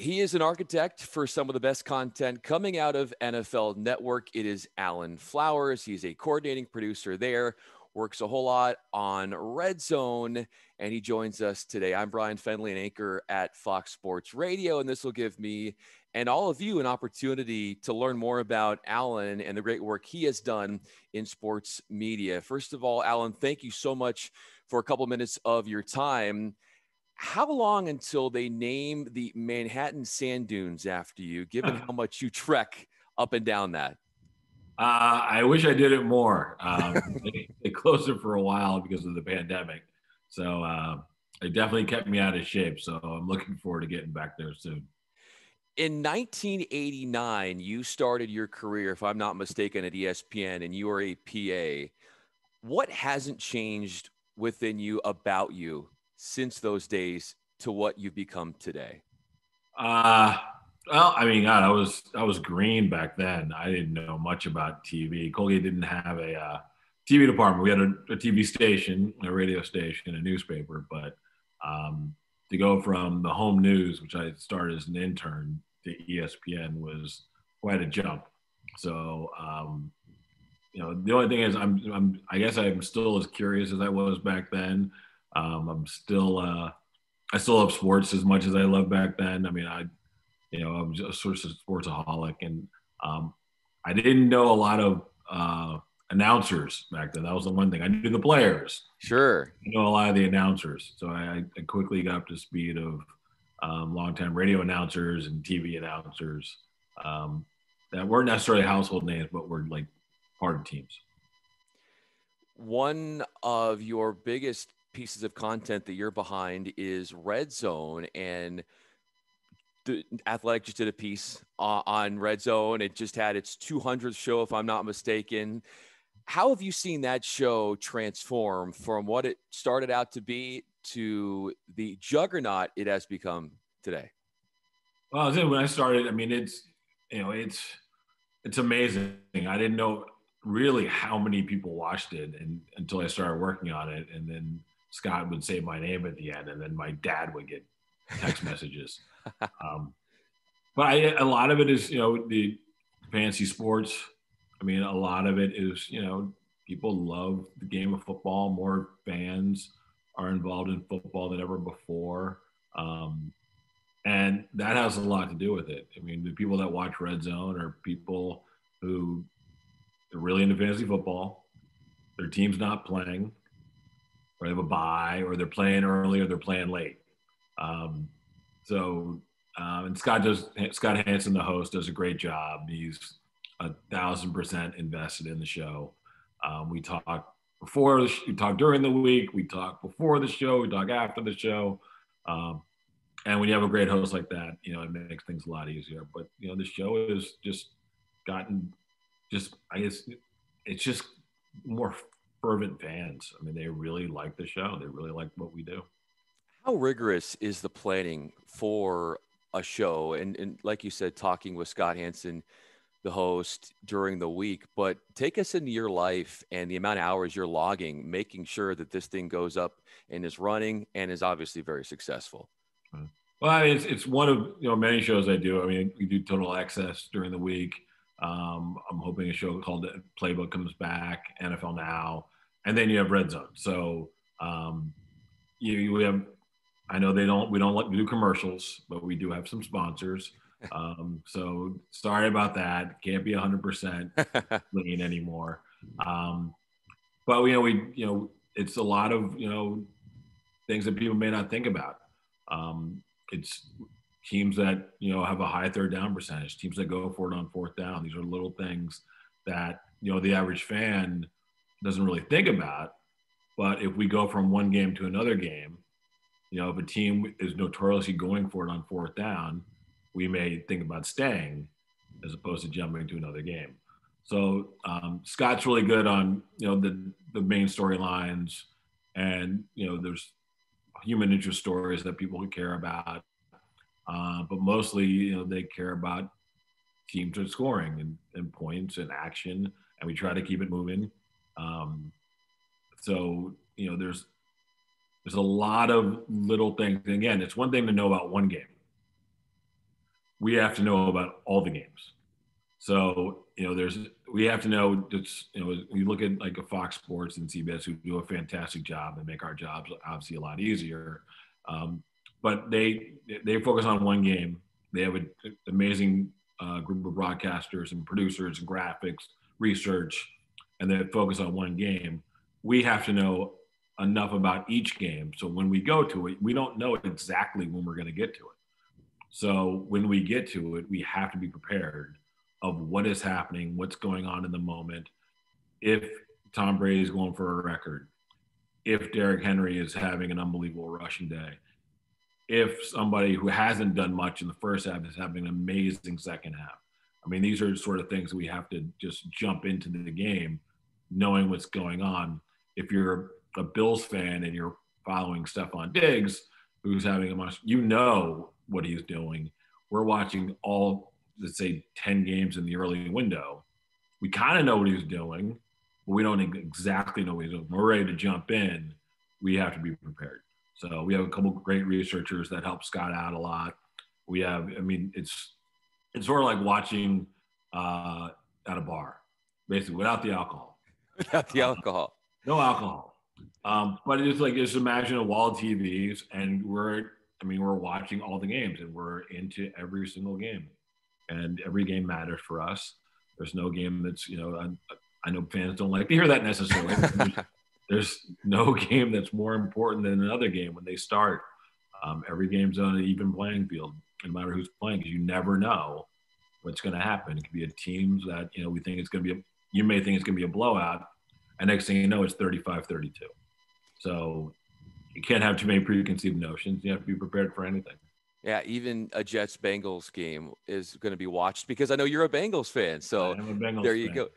He is an architect for some of the best content coming out of NFL Network. It is Allan Flowers. He's a coordinating producer there, works a whole lot on RedZone, and he joins us today. I'm Bryan Fenley, an anchor at Fox Sports Radio, and this will give me and all of you an opportunity to learn more about Allan and the great work he has done in sports media. First of all, Allan, thank you so much for a couple minutes of your time. How long until they name the Manhattan Sand Dunes after you, given how much you trek up and down that? I wish I did it more. They closed it for a while because of the pandemic. So it definitely kept me out of shape. So I'm looking forward to getting back there soon. In 1989, you started your career, if I'm not mistaken, at ESPN, and you were a PA. What hasn't changed within you about you since those days to what you've become today? Well, I mean, God, I was green back then. I didn't know much about TV. Colgate didn't have a TV department. We had a TV station, a radio station, a newspaper. But to go from the home news, which I started as an intern, to ESPN was quite a jump. So, the only thing is, I guess I'm still as curious as I was back then. I still love sports as much as I loved back then. I mean, I'm just a sort of sportsaholic, and I didn't know a lot of announcers back then. That was the one thing. I knew the players. Sure. I know a lot of the announcers. So I quickly got up to speed of longtime radio announcers and TV announcers that weren't necessarily household names, but were like part of teams. One of your biggest pieces of content that you're behind is RedZone, and the Athletic just did a piece on RedZone. It just had its 200th show, if I'm not mistaken. How have you seen that show transform from what it started out to be to the juggernaut it has become today? Well, when I started, I mean, it's amazing. I didn't know really how many people watched it until I started working on it, and then Scott would say my name at the end, and then my dad would get text messages. But a lot of it is, the fantasy sports. I mean, a lot of it is, people love the game of football. More fans are involved in football than ever before. And that has a lot to do with it. I mean, the people that watch RedZone are people who are really into fantasy football. Their team's not playing, or they have a bye, or they're playing early, or they're playing late. And Scott Hanson, the host, does a great job. He's 1,000% invested in the show. We talk we talk during the week, we talk before the show, we talk after the show. And when you have a great host like that, it makes things a lot easier. But, the show has just gotten I guess it's just more fervent fans. I mean, they really like the show. They really like what we do. How rigorous is the planning for a show? And like you said, talking with Scott Hanson, the host, during the week, but take us into your life and the amount of hours you're logging, making sure that this thing goes up and is running and is obviously very successful. Well, I mean, it's one of many shows I do. I mean, we do Total Access during the week. I'm hoping a show called Playbook comes back, NFL Now, and then you have RedZone. So you have. I know we don't like to do commercials, but we do have some sponsors. So sorry about that. Can't be 100% lean anymore. But it's a lot of things that people may not think about. It's teams that have a high third down percentage, teams that go for it on fourth down. These are little things that the average fan doesn't really think about. But if we go from one game to another game, if a team is notoriously going for it on fourth down, we may think about staying as opposed to jumping to another game. So Scott's really good on the main storylines, and there's human interest stories that people care about, but mostly they care about teams are scoring and points and action, and we try to keep it moving. So there's a lot of little things. And again, it's one thing to know about one game. we have to know about all the games. So, we have to know that's, you look at like a Fox Sports and CBS who do a fantastic job and make our jobs obviously a lot easier. But they focus on one game. They have an amazing group of broadcasters and producers and graphics, research, and they focus on one game. We have to know enough about each game. So when we go to it, we don't know exactly when we're going to get to it. So when we get to it, we have to be prepared of what is happening, what's going on in the moment. If Tom Brady is going for a record, if Derrick Henry is having an unbelievable rushing day, if somebody who hasn't done much in the first half is having an amazing second half. I mean, these are sort of things that we have to just jump into the game, knowing what's going on. If you're a Bills fan and you're following Stephon Diggs, who's having a much, what he's doing. We're watching all, let's say, 10 games in the early window. We kind of know what he's doing, but we don't exactly know what he's doing. We're ready to jump in. We have to be prepared. So we have a couple of great researchers that help Scott out a lot. We have, it's sort of like watching at a bar, basically, without the alcohol. Without the alcohol. No alcohol. But it's like, just imagine a wall of TVs, and we're watching all the games, and we're into every single game, and every game matters for us. There's no game that's, I know fans don't like to hear that necessarily. There's no game that's more important than another game when they start. Every game's on an even playing field, no matter who's playing, because you never know what's going to happen. It could be a team that, we think it's going to be, you may think it's going to be a blowout, and next thing you know, it's 35-32. So you can't have too many preconceived notions. You have to be prepared for anything. Yeah, even a Jets-Bengals game is going to be watched because I know you're a Bengals fan. So there you go.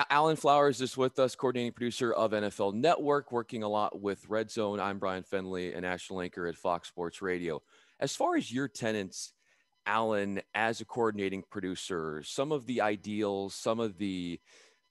Allan Flowers is with us, coordinating producer of NFL Network, working a lot with RedZone. I'm Bryan Fenley, a national anchor at Fox Sports Radio. As far as your tenants, Allan, as a coordinating producer, some of the ideals, some of the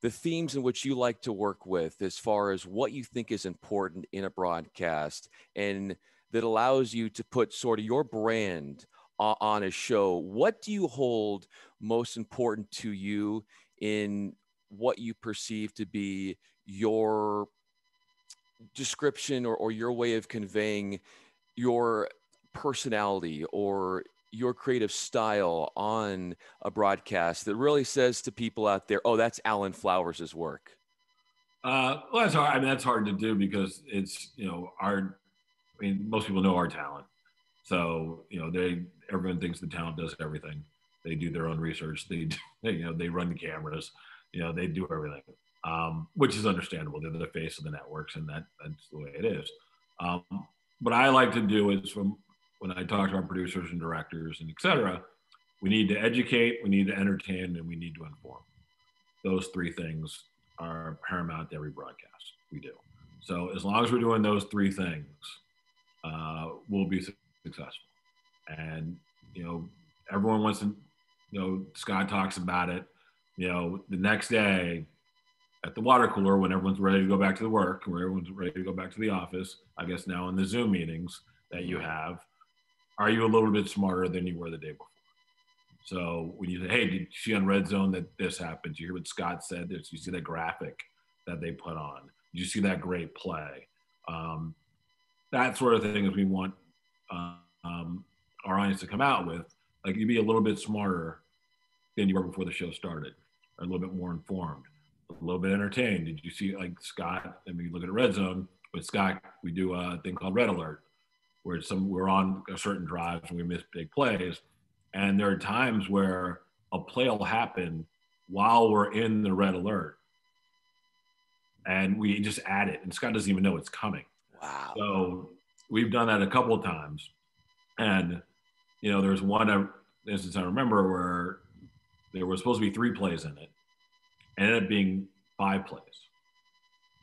themes in which you like to work with as far as what you think is important in a broadcast and that allows you to put sort of your brand on a show. What do you hold most important to you in what you perceive to be your description or your way of conveying your personality or your creative style on a broadcast that really says to people out there, oh, that's Allan Flowers' work? Well, that's hard. That's hard to do because it's, most people know our talent. So, everyone thinks the talent does everything. They do their own research. They run the cameras, they do everything, which is understandable. They're the face of the networks, and that's the way it is. What I like to do is, from when I talk to our producers and directors and et cetera, we need to educate, we need to entertain, and we need to inform. Those three things are paramount to every broadcast we do. So as long as we're doing those three things, we'll be successful. And, everyone wants to, Scott talks about it, the next day at the water cooler when everyone's ready to go back to the work, where everyone's ready to go back to the office, I guess now in the Zoom meetings that you have, are you a little bit smarter than you were the day before? So when you say, hey, did you see on RedZone that this happened? Did you hear what Scott said? Did you see that graphic that they put on? Did you see that great play? That sort of thing is we want our audience to come out with. Like, you be a little bit smarter than you were before the show started, or a little bit more informed, a little bit entertained. Did you see, like Scott, I mean, you look at RedZone, with Scott, we do a thing called Red Alert, where we're on a certain drive and we miss big plays. And there are times where a play will happen while we're in the Red Alert, and we just add it, and Scott doesn't even know it's coming. Wow. So we've done that a couple of times. And, there's one instance I remember where there were supposed to be 3 plays in it. It ended up being 5 plays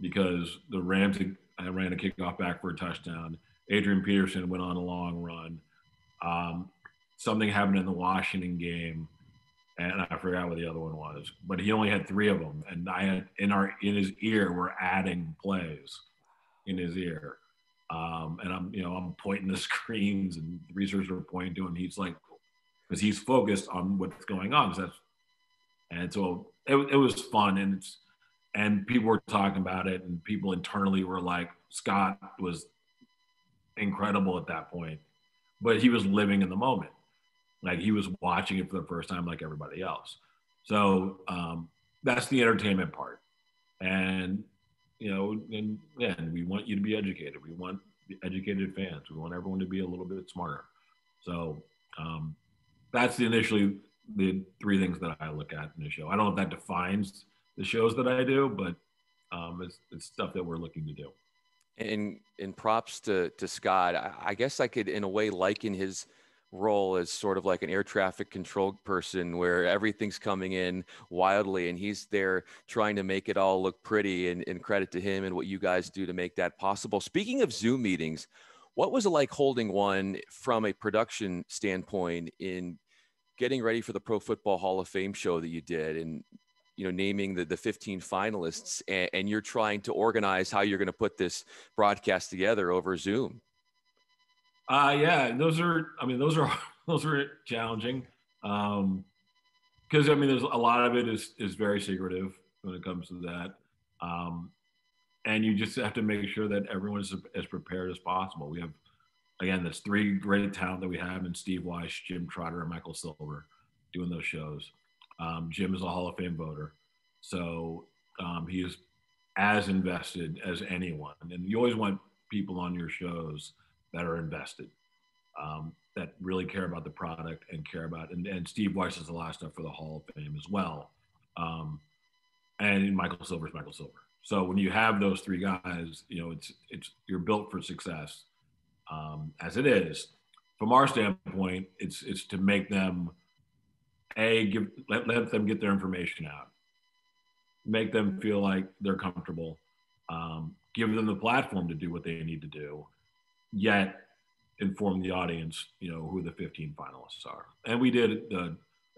because the Rams ran a kickoff back for a touchdown. Adrian Peterson went on a long run. Something happened in the Washington game, and I forgot what the other one was, but he only had 3 of them. And I had in his ear, we're adding plays in his ear. And I'm pointing the screens, and the researchers are pointing to him. He's like, because he's focused on what's going on. And so it was fun, and people were talking about it, and people internally were like, Scott was incredible at that point, but he was living in the moment. Like he was watching it for the first time like everybody else. So that's the entertainment part. And, and we want you to be educated. We want educated fans. We want everyone to be a little bit smarter. So that's initially the three things that I look at in the show. I don't know if that defines the shows that I do, but it's stuff that we're looking to do. And props to Scott. I guess I could, in a way, liken his role as sort of like an air traffic control person where everything's coming in wildly and he's there trying to make it all look pretty, and credit to him and what you guys do to make that possible. Speaking of Zoom meetings, what was it like holding one from a production standpoint in getting ready for the Pro Football Hall of Fame show that you did, and naming the 15 finalists, and you're trying to organize how you're going to put this broadcast together over Zoom? Yeah, those are challenging. Because there's a lot of it is very secretive when it comes to that. And you just have to make sure that everyone is as prepared as possible. We have, again, that's three great talent that we have in Steve Weiss, Jim Trotter, and Michael Silver doing those shows. Jim is a Hall of Fame voter. So he is as invested as anyone. And you always want people on your shows that are invested, that really care about the product and care about, and Steve Weiss does a lot of stuff for the Hall of Fame as well. And Michael Silver is Michael Silver. So when you have those three guys, it's you're built for success, as it is. From our standpoint, it's to make them let them get their information out, make them feel like they're comfortable, give them the platform to do what they need to do, yet inform the audience, who the 15 finalists are. And we did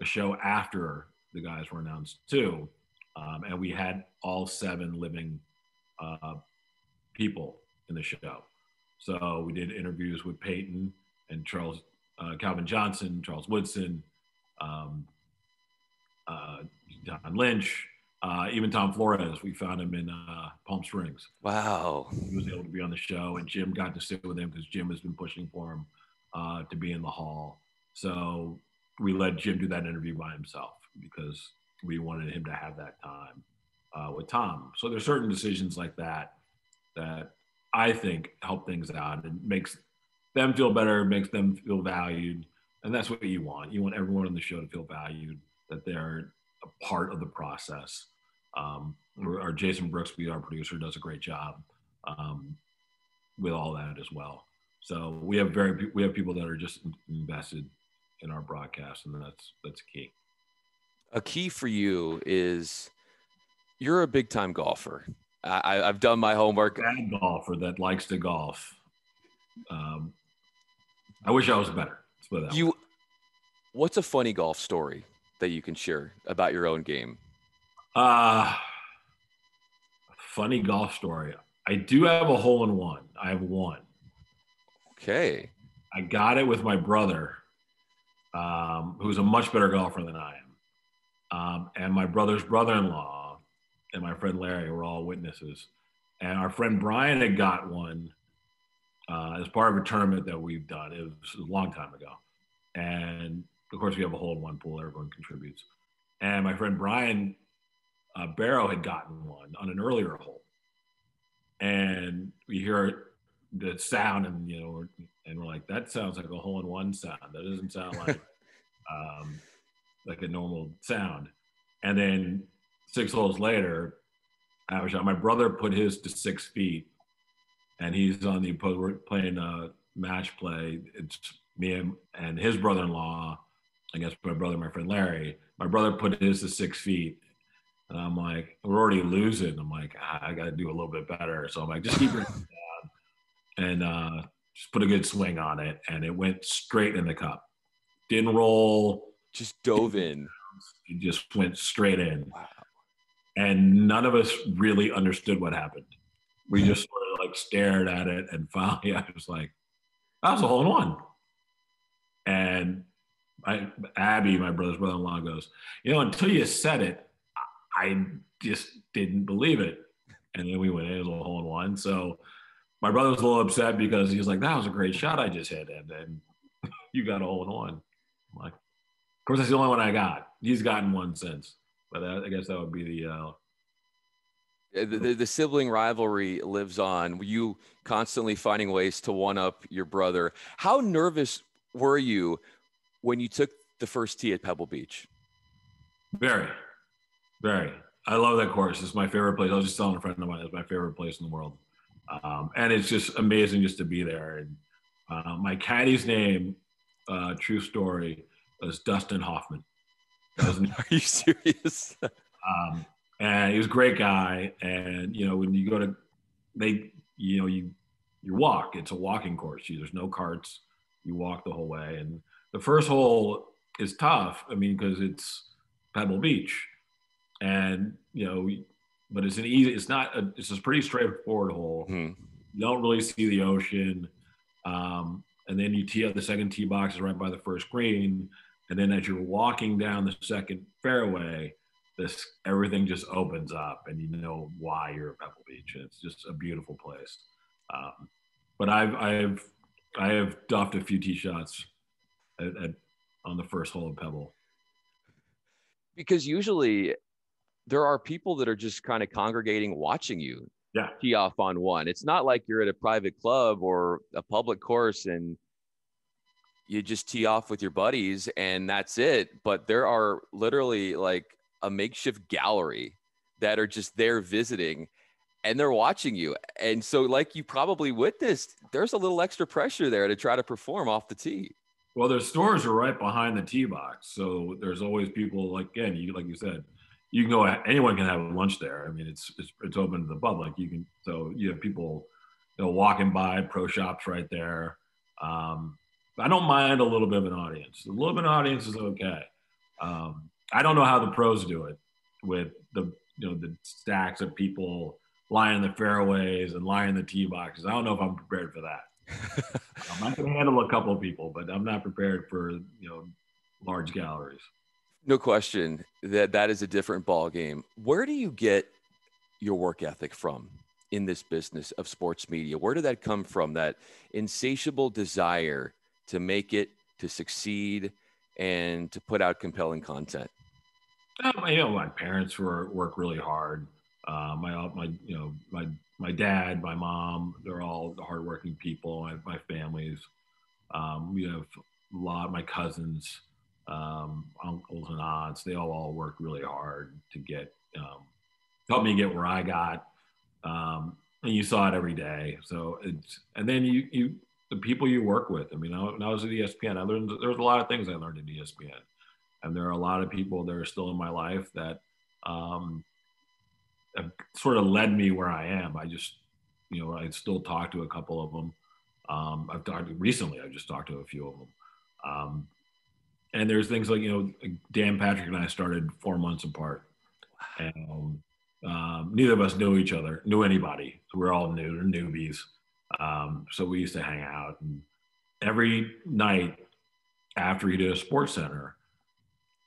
a show after the guys were announced too, and we had all 7 living people in the show. So we did interviews with Peyton and Charles, Calvin Johnson, Charles Woodson, John Lynch, even Tom Flores. We found him in Palm Springs. Wow. He was able to be on the show, and Jim got to sit with him because Jim has been pushing for him to be in the Hall. So we let Jim do that interview by himself because we wanted him to have that time with Tom. So there's certain decisions like that I think help things out and makes them feel better, makes them feel valued. And that's what you want. You want everyone on the show to feel valued, that they're a part of the process. Our Jason Brooksby, our producer, does a great job with all that as well. So we have people that are just invested in our broadcast, and that's key. A key for you is you're a big time golfer. I've done my homework. Bad golfer that likes to golf. I wish I was better. Let's put it that way. What's a funny golf story that you can share about your own game? Funny golf story. I do have a hole-in-one. I have one. Okay. I got it with my brother, who's a much better golfer than I am. And my brother's brother-in-law and my friend Larry were all witnesses. And our friend Bryan had got one as part of a tournament that we've done. It was a long time ago. And of course, we have a hole-in-one pool. Everyone contributes. And my friend Brian Barrow had gotten one on an earlier hole. And we hear the sound, and we're like, that sounds like a hole-in-one sound. That doesn't sound like a normal sound. And then 6 holes later, I was shot. My brother put his to 6 feet, and he's on the opposed. We're playing match play. It's me and his brother-in-law. I guess my brother, my friend Larry. My brother put his to 6 feet, and I'm like, we're already losing. I'm like, I got to do a little bit better. So I'm like, just keep it down and just put a good swing on it, and it went straight in the cup. Didn't roll. Just dove in. It just went straight in. Wow. And none of us really understood what happened. We just sort of like stared at it, and finally I was like, that was a hole-in-one. And Abby, my brother's brother-in-law, goes, until you said it, I just didn't believe it. And then we went in, it was a hole in one. So my brother was a little upset because he was like, that was a great shot I just hit. And then you got a hole in one. I'm like, of course, that's the only one I got. He's gotten one since. But I guess that would be the sibling rivalry lives on. You constantly finding ways to one up your brother. How nervous were you when you took the first tee at Pebble Beach? Very, very. I love that course. It's my favorite place. I was just telling a friend of mine, it's my favorite place in the world. And it's just amazing just to be there. And my caddy's name, true story, was Dustin Hoffman. Are you serious? And he was a great guy. And, when you go to, you walk, it's a walking course. There's no carts. You walk the whole way. And the first hole is tough. I mean, because it's Pebble Beach. And, but it's it's a pretty straightforward hole. You don't really see the ocean. And then you tee up, the second tee box is right by the first green. And then as you're walking down the second fairway, everything just opens up and you know why you're at Pebble Beach. It's just a beautiful place. But I have duffed a few tee shots on the first hole of Pebble. Because usually there are people that are just kind of congregating watching you tee off on one. It's not like you're at a private club or a public course and you just tee off with your buddies and that's it. But there are literally like a makeshift gallery that are just there visiting and they're watching you. And so like you probably witnessed, there's a little extra pressure there to try to perform off the tee. Well, their stores are right behind the tee box. So there's always people like you said, you can go, anyone can have lunch there. I mean, it's open to the public. So you have people, walking by, pro shops right there. I don't mind a little bit of an audience. A little bit of an audience is okay. I don't know how the pros do it with the stacks of people lying in the fairways and lying in the tee boxes. I don't know if I'm prepared for that. I can handle a couple of people, but I'm not prepared for large galleries. No question that is a different ball game. Where do you get your work ethic from in this business of sports media? Where did that come from? That insatiable desire to make it, to succeed, and to put out compelling content? My parents work really hard. My dad, my mom, they're all hardworking people. My families. We have a lot of my cousins, uncles and aunts. They all work really hard to help me get where I got. And you saw it every day. So and then the people you work with. I mean, when I was at ESPN, there was a lot of things I learned at ESPN. And there are a lot of people that are still in my life that have sort of led me where I am. I just, I still talk to a couple of them. I've just talked to a few of them. And there's things like, Dan Patrick and I started 4 months apart. And neither of us knew anybody. We're all newbies. So we used to hang out. And every night after he did a Sports Center,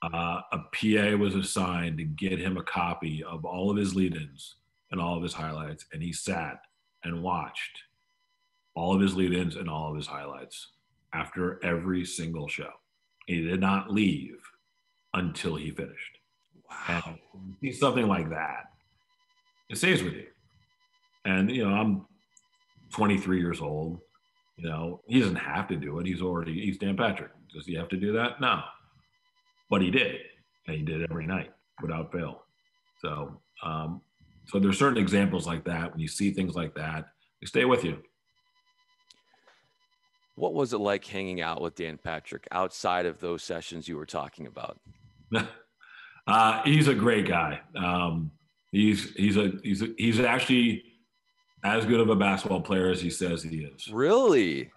a PA was assigned to get him a copy of all of his lead-ins and all of his highlights. And he sat and watched all of his lead-ins and all of his highlights after every single show. He did not leave until he finished. Wow. And see something like that, it stays with you. And, I'm 23 years old. He doesn't have to do it. He's Dan Patrick. Does he have to do that? No. But he did. And he did it every night without fail. So, so there's certain examples like that. When you see things like that, they stay with you. What was it like hanging out with Dan Patrick outside of those sessions you were talking about? He's a great guy. He's actually as good of a basketball player as he says he is. Really?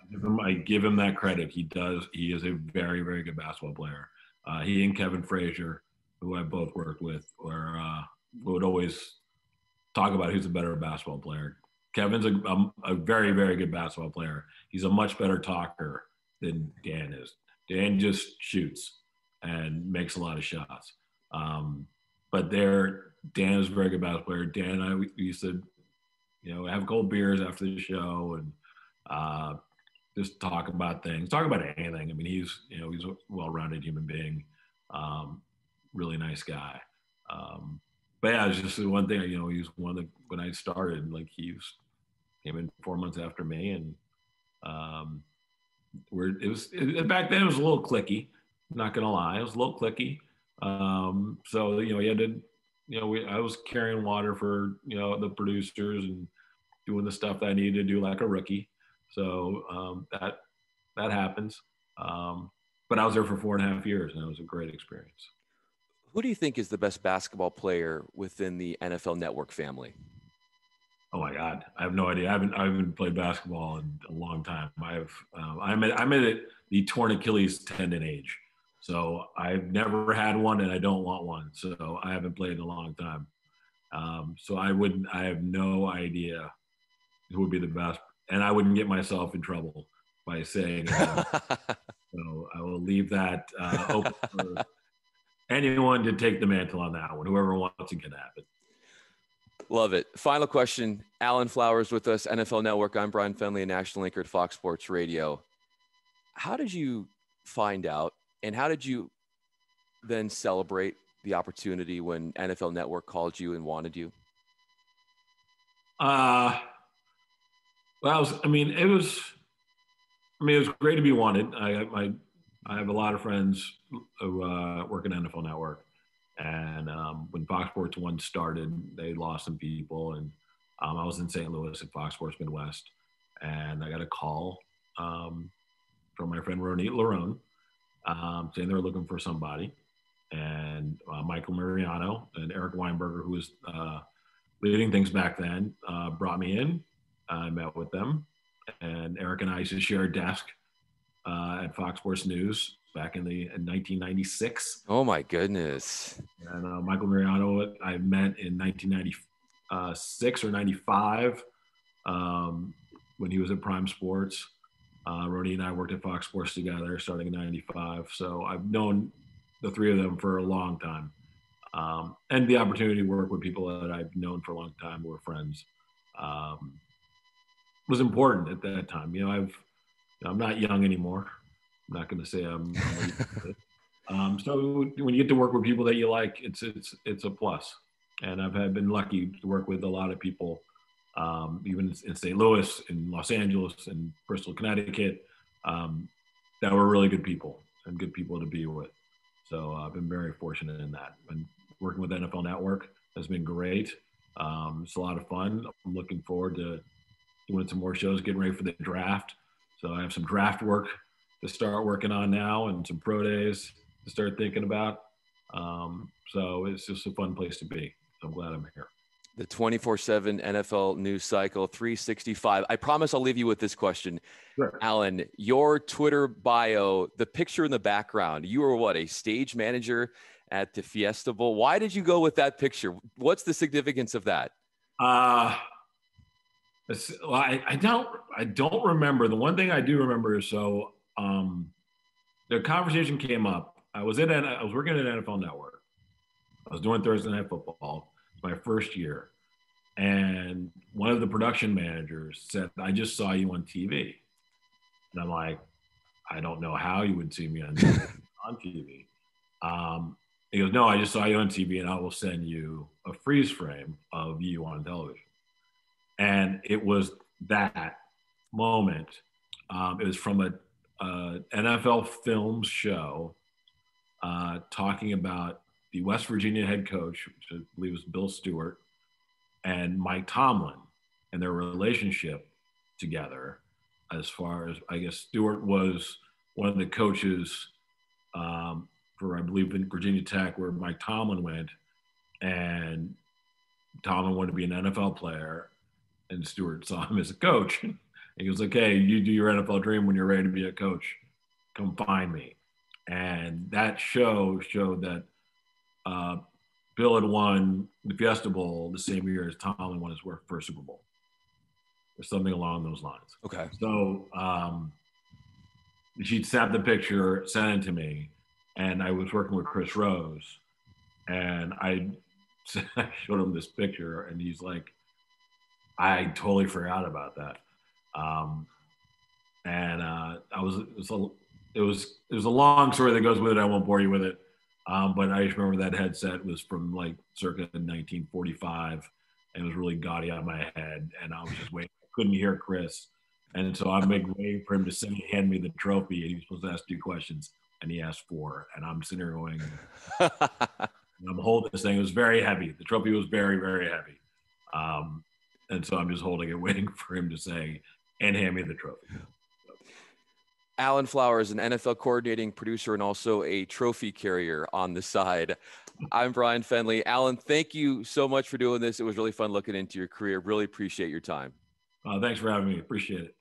I give him that credit. He does. He is a very, very good basketball player. He and Kevin Frazier, who I both worked with, would always talk about who's a better basketball player. Kevin's a very, very good basketball player. He's a much better talker than Dan is. Dan just shoots and makes a lot of shots. But Dan is a very good basketball player. Dan and I we used to, have cold beers after the show and just talk about things, talk about anything. I mean, he's a well-rounded human being, really nice guy. But yeah, it's just one thing. He was one of when I started, like came in 4 months after me, and back then it was a little cliquey. I'm not gonna lie, it was a little cliquey. So he had to, I was carrying water for the producers and doing the stuff that I needed to do like a rookie. So that happens. But I was there for 4.5 years, and it was a great experience. Who do you think is the best basketball player within the NFL Network family? Oh my God, I have no idea. I haven't played basketball in a long time. I'm at the torn Achilles tendon age, so I've never had one, and I don't want one. So I haven't played in a long time. So I have no idea who would be the best, and I wouldn't get myself in trouble by saying. So I will leave that open for anyone to take the mantle on that one. Whoever wants it can have it. Love it. Final question. Allan Flowers with us, NFL Network. I'm Bryan Fenley, a national anchor at Fox Sports Radio. How did you find out, and how did you then celebrate the opportunity when NFL Network called you and wanted you? Well, it was great to be wanted. I have a lot of friends who work at NFL Network. And when Fox Sports 1 started, they lost some people. And I was in St. Louis at Fox Sports Midwest. And I got a call from my friend Ronit Larone saying they were looking for somebody. And Michael Mariano and Eric Weinberger, who was leading things back then, brought me in. I met with them. And Eric and I used to share a desk at Fox Sports News back in 1996. Oh my goodness! And Michael Mariano, I met in 1996 or 95 when he was at Prime Sports. Ronnie and I worked at Fox Sports together starting in 95. So I've known the three of them for a long time. And the opportunity to work with people that I've known for a long time who were friends was important at that time. I'm not young anymore. I'm not going to say I'm so when you get to work with people that you like, it's a plus. And I've been lucky to work with a lot of people, even in St. Louis, in Los Angeles, and Bristol, Connecticut, that were really good people and good people to be with. So I've been very fortunate in that. And working with NFL Network has been great. It's a lot of fun. I'm looking forward to doing some more shows, getting ready for the draft. So I have some draft work to start working on now and some pro days to start thinking about. So it's just a fun place to be. So I'm glad I'm here. The 24/7 NFL news cycle, 365. I promise I'll leave you with this question. Sure. Allan, your Twitter bio, the picture in the background, you were what, a stage manager at the Fiesta Bowl? Why did you go with that picture? What's the significance of that? I don't remember. The one thing I do remember is the conversation came up. I was working at NFL Network. I was doing Thursday Night Football. It was my first year. And one of the production managers said, "I just saw you on TV." And I'm like, "I don't know how you would see me on TV. He goes, "No, I just saw you on TV, and I will send you a freeze frame of you on television." And it was that moment. It was from a NFL Films show talking about the West Virginia head coach, which I believe was Bill Stewart, and Mike Tomlin and their relationship together. As far as, I guess, Stewart was one of the coaches for, I believe, in Virginia Tech, where Mike Tomlin went, and Tomlin wanted to be an NFL player, and Stewart saw him as a coach. And he was like, "Hey, you do your NFL dream when you're ready to be a coach. Come find me." And that show showed that Bill had won the Fiesta Bowl the same year as Tomlin won his first Super Bowl, or something along those lines. Okay. So She'd snapped the picture, sent it to me, and I was working with Chris Rose, and I showed him this picture, and he's like, I totally forgot about that. Um, and it was a long story that goes with it. I won't bore you with it. But I just remember that headset was from like circa 1945, and it was really gaudy on my head, and I was just waiting. I couldn't hear Chris, and so I'm waiting for him to hand me the trophy, and he was supposed to ask 2 questions, and he asked 4, and I'm sitting here going, I'm holding this thing. It was very heavy. The trophy was very, very heavy. And so I'm just holding it, waiting for him to say, and hand me the trophy. Allan Flowers, an NFL coordinating producer and also a trophy carrier on the side. I'm Bryan Fenley. Allan, thank you so much for doing this. It was really fun looking into your career. Really appreciate your time. Thanks for having me. Appreciate it.